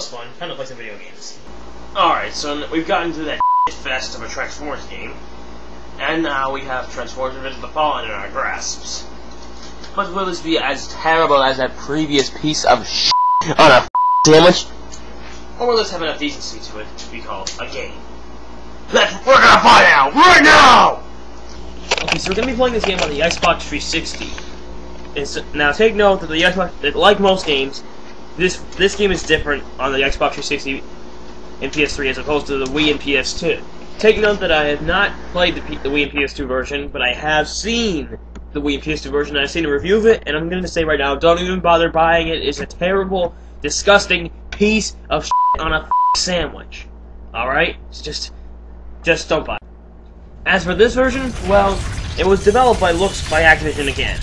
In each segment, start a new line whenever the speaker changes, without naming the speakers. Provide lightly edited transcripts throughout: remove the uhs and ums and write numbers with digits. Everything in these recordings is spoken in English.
was fun. Time to play some video games. Alright, so we've gotten to that fest of a Transformers game. And now we have Transformers Revenge of the Fallen in our grasps. But will this be as terrible as that previous piece of shit on a sandwich? Or will this have enough decency to it to be called a game? We're gonna find out right now! Okay, so we're gonna be playing this game on the Xbox 360. Now take note that the Xbox, like most games, this game is different on the Xbox 360 and PS3 as opposed to the Wii and PS2. Take note that I have not played the Wii and PS2 version, but I have seen the Wii and PS2 version, and I've seen a review of it, and I'm going to say right now, don't even bother buying it. It's a terrible, disgusting piece of shit on a sandwich. Alright? It's just don't buy it. As for this version, well, it was developed by Activision again,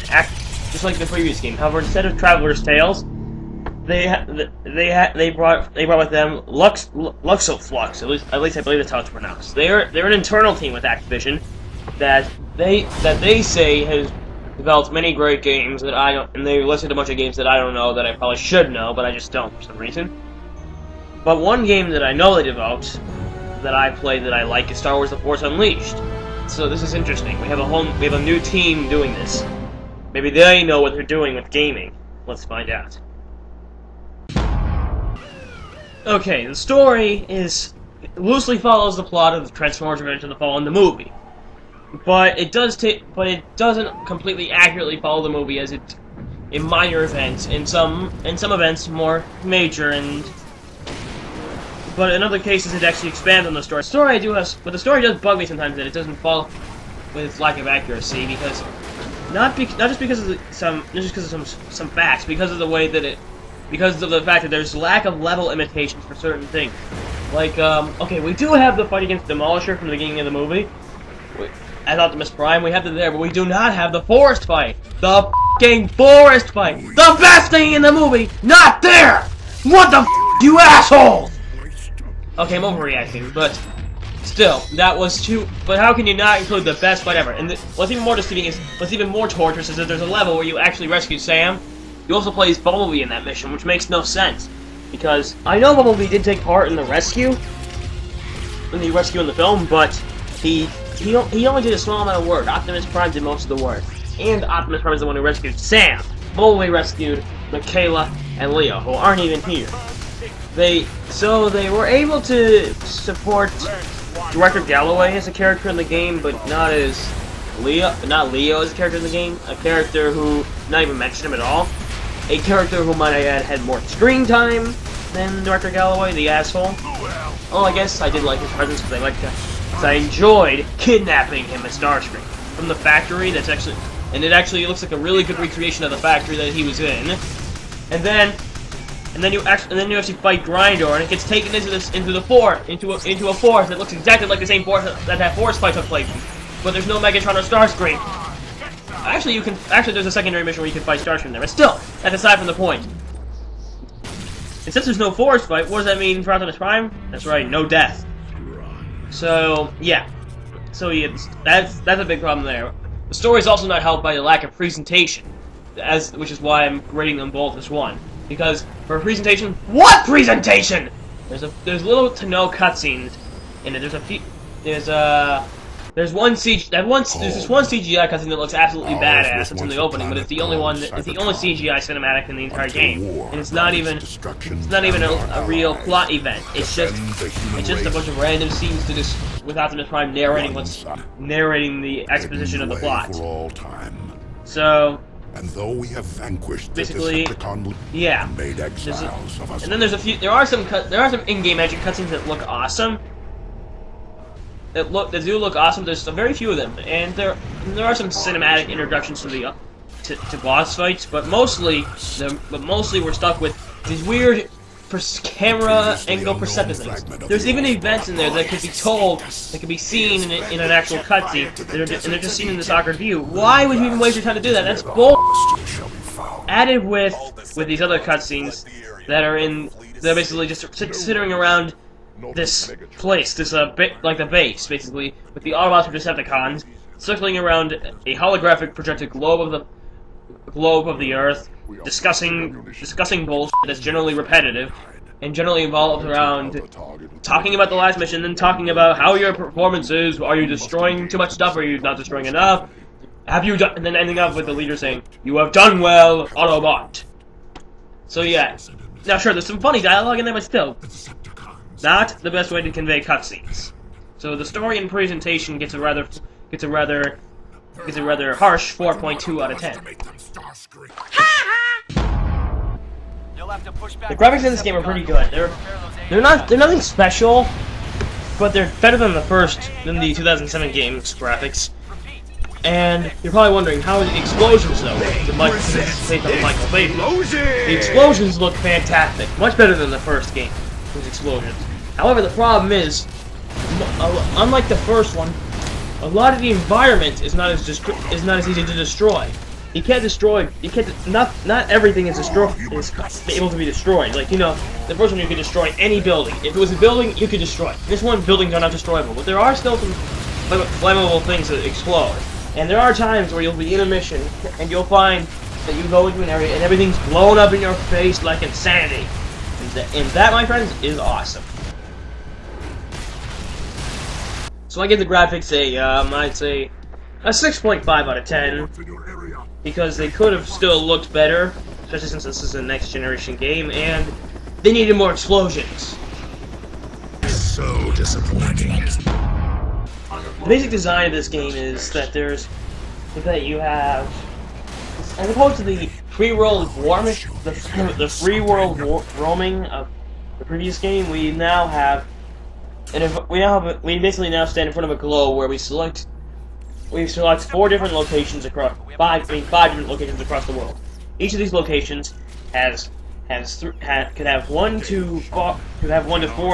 just like the previous game. However, instead of Traveler's Tales, they brought with them Luxoflux. At least I believe that's how it's pronounced. They're an internal team with Activision that they say has developed many great games that I don't, and they listed a bunch of games that I don't know that I probably should know, but I just don't for some reason. But one game that I know they developed that I played that I like is Star Wars: The Force Unleashed. So this is interesting. We have a new team doing this. Maybe they know what they're doing with gaming. Let's find out. Okay, the story loosely follows the plot of Transformers: Revenge of the Fallen, the movie, but it doesn't completely accurately follow the movie, as it in minor events, in some events more major, but in other cases it actually expands on the story. But the story does bug me sometimes that it doesn't follow with its lack of accuracy, because not just because of some facts, because of the way that because of the fact that there's lack of level imitations for certain things. Like, okay, we do have the fight against Demolisher from the beginning of the movie, as Optimus Prime, we have it there, but we do not have the forest fight. The f***ing forest fight! The best thing in the movie! Not there! What the f***, you assholes! Okay, I'm overreacting, but still, that was too... But how can you not include the best fight ever? And what's even more deceiving what's even more torturous is that there's a level where you actually rescue Sam. You also play as Bumblebee in that mission, which makes no sense. Because I know Bumblebee did take part in the rescue in the film, but he only did a small amount of work. Optimus Prime did most of the work. And Optimus Prime is the one who rescued Sam. Bumblebee rescued Michaela and Leo, who aren't even here. So they were able to support Director Galloway as a character in the game, but not Leo as a character in the game. A character who, not even mention him at all. A character who might have had more screen time than Director Galloway, the asshole. Oh, I guess I did like his presence because I enjoyed kidnapping him at Starscream from the factory. It actually looks like a really good recreation of the factory that he was in. And then you actually fight Grindor, and it gets taken into a forest that looks exactly like the same forest that forest fight took place in. But there's no Megatron or Starscream. Actually, there's a secondary mission where you can fight Starscream there, but still, that's aside from the point. And since there's no forest fight, what does that mean for Optimus Prime? That's right, no death. So, yeah. That's a big problem there. The story is also not helped by the lack of presentation, which is why I'm rating them both as one. Because for a presentation, what presentation? There's little to no cutscenes in it. There's this one CGI cutscene that looks absolutely badass. It's in the opening, but it's the only CGI cinematic in the entire game, and it's not even a real plot event. It's just a bunch of random scenes with Optimus Prime narrating the exposition of the plot. So.
And though we have vanquished
basically,
the Decepticon,
yeah.
And made exiles of us.
And then there are some in-game magic cutscenes that look awesome. That do look awesome. There's very few of them, and there are some cinematic introductions to boss fights, but mostly we're stuck with these weird camera angle perceptive things. There's even events in there that could be seen in an actual cutscene, and they're just seen in this awkward view. Why would you even waste your time to do that? That's bull. Added with these other cutscenes they're basically just sitting around this place, bit like the base, basically, with the Autobots or Decepticons circling around a holographic projected globe of the Earth, discussing bullshit that's generally repetitive, and generally involves around talking about the last mission, then talking about how your performance is. Are you destroying too much stuff? Are you not destroying enough? Have you done? And then ending up with the leader saying, "You have done well, Autobot." So yeah. Now sure, there's some funny dialogue in there, but still, not the best way to convey cutscenes. So the story and presentation gets a rather harsh 4.2 out of 10. The graphics in this game are pretty good. They're nothing special, but they're better than the 2007 game's graphics. And you're probably wondering, how are the explosions though? The explosions look fantastic, much better than the first game. Those explosions. However, the problem is, unlike the first one, a lot of the environment is not as easy to destroy. You can't destroy. Not everything is able to be destroyed. Like, you know, the first one you could destroy any building. If it was a building, you could destroy it. This one, buildings are not destroyable, but there are still some flammable things that explode. And there are times where you'll be in a mission and you'll find that you go into an area and everything's blown up in your face like insanity. And that, my friends, is awesome. So I give the graphics I'd say a 6.5 out of 10, because they could have still looked better, especially since this is a next generation game, and they needed more explosions.
So disappointing.
The basic design of this game is that you have, as opposed to the free world roaming of the previous game, we basically now stand in front of a globe where we select 4 different locations across 5 different locations across the world. Each of these locations could have 1 to 4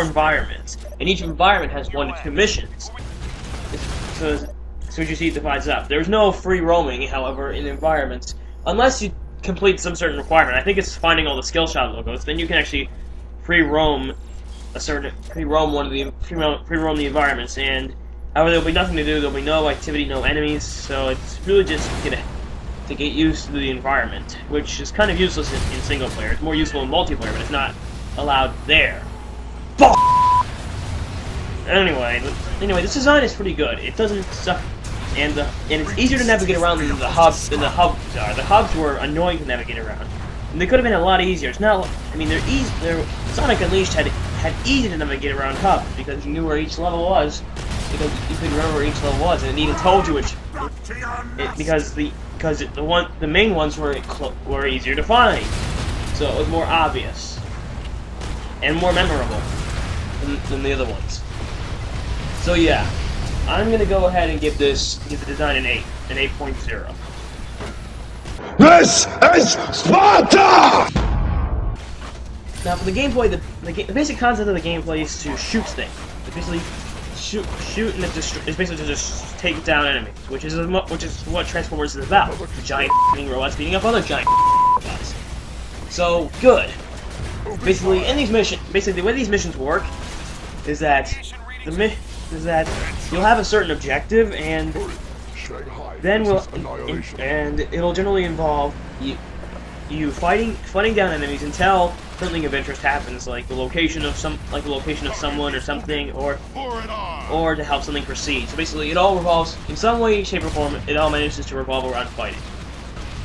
environments, and each environment has 1 to 2 missions. So as you see, it divides up. There's no free roaming, however, in environments, unless you complete some certain requirement. I think it's finding all the skill shot logos. Then you can actually free roam the environments. And however, there'll be nothing to do. There'll be no activity, no enemies. So it's really just to get used to the environment, which is kind of useless in single player. It's more useful in multiplayer, but it's not allowed there. Anyway, this design is pretty good. It doesn't suck, and it's easier to navigate around than the hubs are. The hubs were annoying to navigate around, and they could have been a lot easier. It's not. I mean, Sonic Unleashed had easy to navigate around hubs because you knew where each level was, because you could remember where each level was, and it even told you which. Because the main ones were easier to find, so it was more obvious and more memorable than the other ones. So yeah, I'm gonna go ahead and give the design an 8.0.
This is Sparta!
Now for the gameplay, the basic concept of the gameplay is to shoot things. It's basically shoot and it's basically to just take down enemies, which is what Transformers is about. Giant robots beating up other giant robots. So good. Basically, in these missions, the way these missions work is that you'll have a certain objective, and then it'll generally involve you fighting down enemies until something of interest happens, like the location of someone or something, or to help something proceed. So basically, it all revolves in some way, shape, or form. It all manages to revolve around fighting.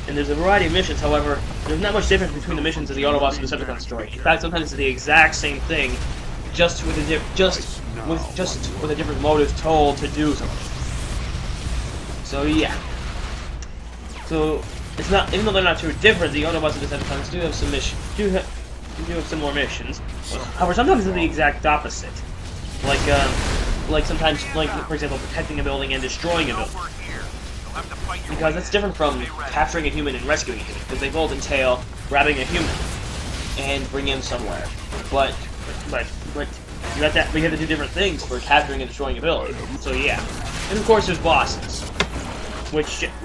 And there's a variety of missions. However, there's not much difference between the missions of the Autobots and the Decepticon story. In fact, sometimes it's the exact same thing, just with a different motive told to do something. So yeah. So it's not, even though they're not too different, the Autobots and Decepticons do have some have similar missions. However, sometimes they're the exact opposite. Like sometimes, for example, protecting a building and destroying a building. Because that's different from capturing a human and rescuing a human, because they both entail grabbing a human and bringing him somewhere. But you have to do different things for capturing and destroying a building. So yeah. And of course there's bosses.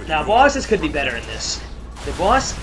Now bosses could be better in this. The boss